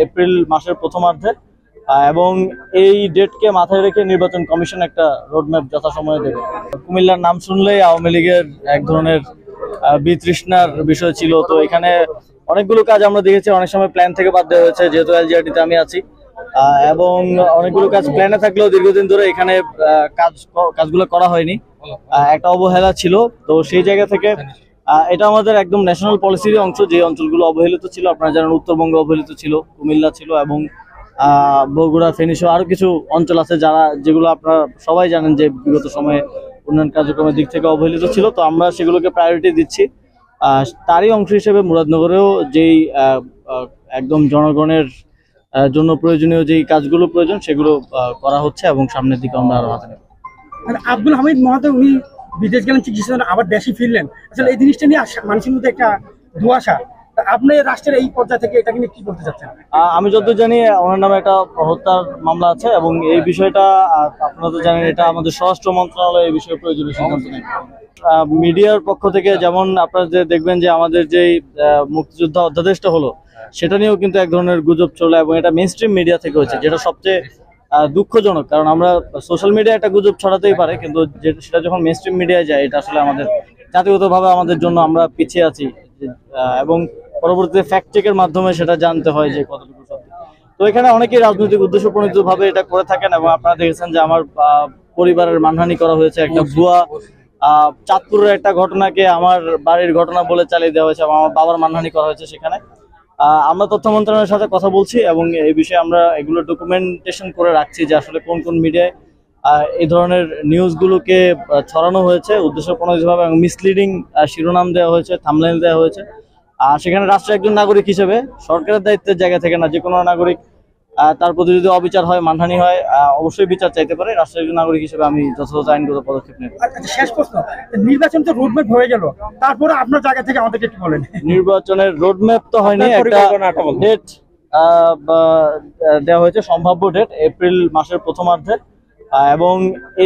April মাসের প্রথমার্ধে, এবং এই ডেটকে মাথায় রেখে নির্বাচন কমিশন একটা রোডম্যাপ যথাসময়ে দেবে। কুমিল্লার নাম শুনলেই আওয়ামী লীগের এক ধরনের বিতৃষ্ণার বিষয় ছিল। তো এখানে অনেকগুলো কাজ আমরা দেখেছি অনেক সময় প্ল্যান থেকে বাদ দেওয়া হয়েছে, যেহেতু এলজিআরটিতে আমি আছি, এবং অনেকগুলো কাজ প্ল্যানে থাকলেও দীর্ঘদিন ধরে এখানে কাজগুলো করা হয়নি, একটা অবহেলা ছিল। তো সেই জায়গা থেকে এটা আমাদের একদম ন্যাশনাল পলিসির অংশ। যে অঞ্চলগুলো অবহেলিত ছিল, আপনারা জানেন উত্তরবঙ্গ অবহেলিত ছিল, কুমিল্লা ছিল, এবং বগুড়া, ফেনী সহ আরো কিছু অঞ্চল আছে যেগুলো আপনারা সবাই জানেন যে বিগত সময়ে উন্নয়ন কার্যক্রমের দিক থেকে অবহেলিত ছিল। তো আমরা সেগুলোকে প্রায়োরিটি দিচ্ছি। তারই অংশ হিসেবে মুরাদনগরেও যেই একদম জনগণের জন্য প্রয়োজনীয় যেই কাজগুলো প্রয়োজন সেগুলো করা হচ্ছে, এবং সামনের দিকে আমরা আরো হাতে নেব। আব্দুল হামিদ মহোদয় উনি বিদেশ গেলেন চিকিৎসার জন্য, আবার দেশে ফিরলেন। আসলে এই জিনিসটা নিয়ে মানুষের মধ্যে একটা দুয়াশা। আপনি রাষ্ট্রের এই পর্যায়ে থেকে এটা নিয়ে কি বলতে চাচ্ছেন? আমি যতদূর জানি ওনার নামে একটা হত্যার মামলা আছে, এবং এই বিষয়টা আপনারা তো জানেন এটা আমাদের স্বরাষ্ট্র মন্ত্রণালয় এই বিষয়ে প্রয়োজনীয় সিদ্ধান্ত নেয়। মিডিয়ার পক্ষ থেকে যেমন আপনারা যে দেখবেন যে আমাদের যেই মুক্তিযোদ্ধা অধ্যাদেশটা হলো, সেটা নিয়েও কিন্তু এক ধরনের গুজব চলে, এবং এটা মেইন স্ট্রিম মিডিয়া থেকে হয়েছে, যেটা সবচেয়ে দুঃখজনক। কারণ আমরা সোশ্যাল মিডিয়া একটা গুজব ছড়াতেই পারে, কিন্তু সেটা যখন মেইন স্ট্রিম মিডিয়ায় যায়, এটা আসলে আমাদের জাতিগতভাবে আমাদের জন্য আমরা পিছিয়ে আছি, এবং পরবর্তীতে ফ্যাক্ট চেকের মাধ্যমে সেটা জানতে হয় যে কতটুকু সত্যি। তো এখানে অনেকেই রাজনৈতিক উদ্দেশ্য প্রণীত ভাবে এটা করে থাকেন, এবং আপনারা দেখেছেন যে আমার পরিবারের মানহানি করা হয়েছে। একটা ভুয়া চাঁদপুরের একটা ঘটনাকে আমার বাড়ির ঘটনা বলে চালিয়ে দেওয়া হয়েছে, এবং আমার বাবার মানহানি করা হয়েছে সেখানে। আমরা তথ্য মন্ত্রণালয়ের সাথে কথা বলছি, এবং এই বিষয়ে আমরা এগুলো ডকুমেন্টেশন করে রাখছি যে আসলে কোন কোন মিডিয়ায় এই ধরনের নিউজগুলোকে ছড়ানো হয়েছে উদ্দেশ্যপ্রণোদিতভাবে, এবং মিসলিডিং শিরোনাম দেওয়া হয়েছে, থাম্বনেইল দেওয়া হয়েছে। সেখানে রাষ্ট্রের একজন নাগরিক হিসেবে সরকারের দায়িত্বের জায়গা থেকে না, যে কোনো নাগরিক তার প্রতি যদি অবিচার হয়, মানহানি হয়, অবশ্যই বিচার চাইতে পারে। রাষ্ট্রের একজন নাগরিক হিসেবে আমি যথাযথ আইনগত পদক্ষেপ নেব। শেষ প্রশ্ন, নির্বাচন তো রোডম্যাপ হয়ে গেল, তারপরে আপনার জায়গা থেকে আমাদেরকে একটু বলেন। নির্বাচনের রোডম্যাপ তো হয়নি, একটা ডেট দেওয়া হয়েছে, সম্ভাব্য ডেট এপ্রিল মাসের প্রথমার্ধে, এবং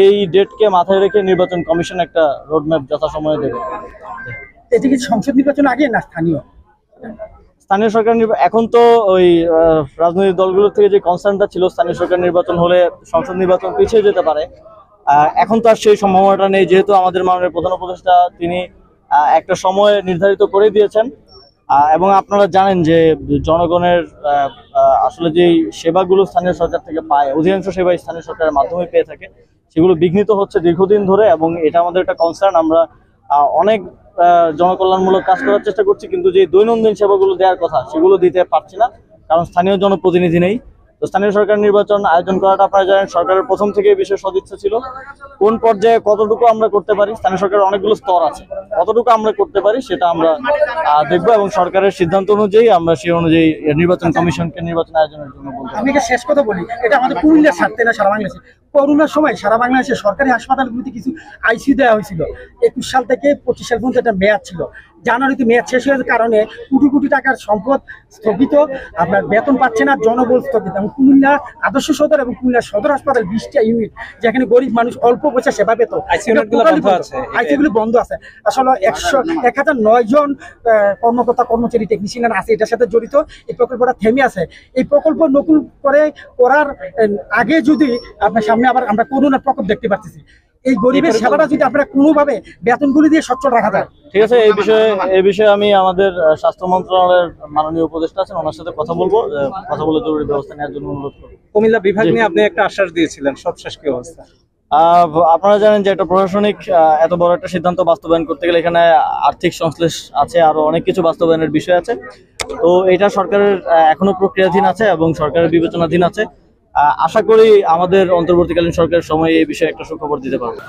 এই ডেটকে মাথায় রেখে নির্বাচন কমিশন একটা রোডম্যাপ যথাসময়ে দেবে। এটি কি সংসদ নির্বাচন আগে না স্থানীয়? স্থানীয় সরকার এখন তো ওই রাজনৈতিক দলগুলোর থেকে যে কনসার্নটা ছিল স্থানীয় সরকার নির্বাচন হলে সংসদ নির্বাচন পিছিয়ে যেতে পারে, এখন তো আর সেই সম্ভাবনাটা নেই, যেহেতু আমাদের মাননীয় প্রধান উপদেষ্টা তিনি একটা সময় নির্ধারিত করে দিয়েছেন। এবং আপনারা জানেন যে জনগণের আসলে যেই সেবাগুলো স্থানীয় সরকার থেকে পায়, অধিকাংশ সেবাই স্থানীয় সরকারের মাধ্যমে পেয়ে থাকে, সেগুলো বিঘ্নিত হচ্ছে দীর্ঘদিন ধরে, এবং এটা আমাদের একটা কনসার্ন। আমরা অনেক জনকল্যাণমূলক কাজ করার চেষ্টা করছি, কিন্তু যে দৈনন্দিন সেবাগুলো দেওয়ার কথা সেগুলো দিতে পারছি না, কারণ স্থানীয় জনপ্রতিনিধি নেই। তো স্থানীয় সরকার নির্বাচন আয়োজন করাটা আপনারা জানেন সরকারের প্রথম থেকে এই বিষয়ে সদিচ্ছা ছিল। কোন পর্যায়ে কতটুকু আমরা করতে পারি, স্থানীয় সরকারের অনেকগুলো স্তর আছে, কতটুকু আমরা করতে পারি সেটা আমরা দেখবো, এবং সরকারের সিদ্ধান্ত অনুযায়ী আমরা সেই অনুযায়ী নির্বাচন কমিশনকে নির্বাচন আয়োজনের জন্য বলবো। আমি শেষ কথা বলি, এটা আমাদের কুমিল্লার স্বার্থে না সারা বাংলাদেশে। করোনার সময় সারা বাংলাদেশে সরকারি হাসপাতালগুলিতে কিছু আইসিইউ দেওয়া হয়েছিল। 21 সাল থেকে 25 সাল পর্যন্ত একটা মেয়াদ ছিল। জানুয়ারিতে মেয়াদ শেষ হওয়ার কারণে কোটি কোটি টাকার সম্পদ স্থগিত, আপনার বেতন পাচ্ছে না, জনবল স্থগিত। এবং কুমিল্লা আদর্শ সদর এবং কুমিল্লা সদর হাসপাতাল 20টা ইউনিট, যেখানে গরিব মানুষ অল্প পয়সা সেবা পেত, আইসিইউগুলি বন্ধ আছে। আসলে 1009 জন কর্মকর্তা কর্মচারী টেকনিশিয়ান আছে এটার সাথে জড়িত। এই প্রকল্পটা থেমে আছে। এই প্রকল্প নতুন করে করার আগে যদি আপনার সামনে আবার আমরা করোনার প্রকোপ দেখতে পাচ্ছি, এই গরিবের সেবাটা যদি আপনারা কোনোভাবে বেতনগুলি দিয়ে সচ্ছল রাখা যায়। ঠিক আছে, এই বিষয়ে আমি আমাদের স্বাস্থ্য মন্ত্রণালয়ের মাননীয় উপদেষ্টা আছেন, ওনার সাথে কথা বলে জরুরি ব্যবস্থা নেওয়ার জন্য অনুরোধ করব। কুমিল্লা বিভাগ নিয়ে আপনি একটা আশ্বাস দিয়েছিলেন, সবশেষ কি অবস্থা? আপনারা জানেন যে একটা প্রশাসনিক এত বড় একটা সিদ্ধান্ত বাস্তবায়ন করতে গেলে এখানে আর্থিক সংশ্লেষ আছে, আরো অনেক কিছু বাস্তবায়নের বিষয় আছে। তো এটা সরকারের এখনো প্রক্রিয়াধীন আছে এবং সরকারের বিবেচনাধীন আছে। আশা করি আমাদের অন্তর্বর্তীকালীন সরকারের সময় এই বিষয়ে একটা সুখবর দিতে পারবে।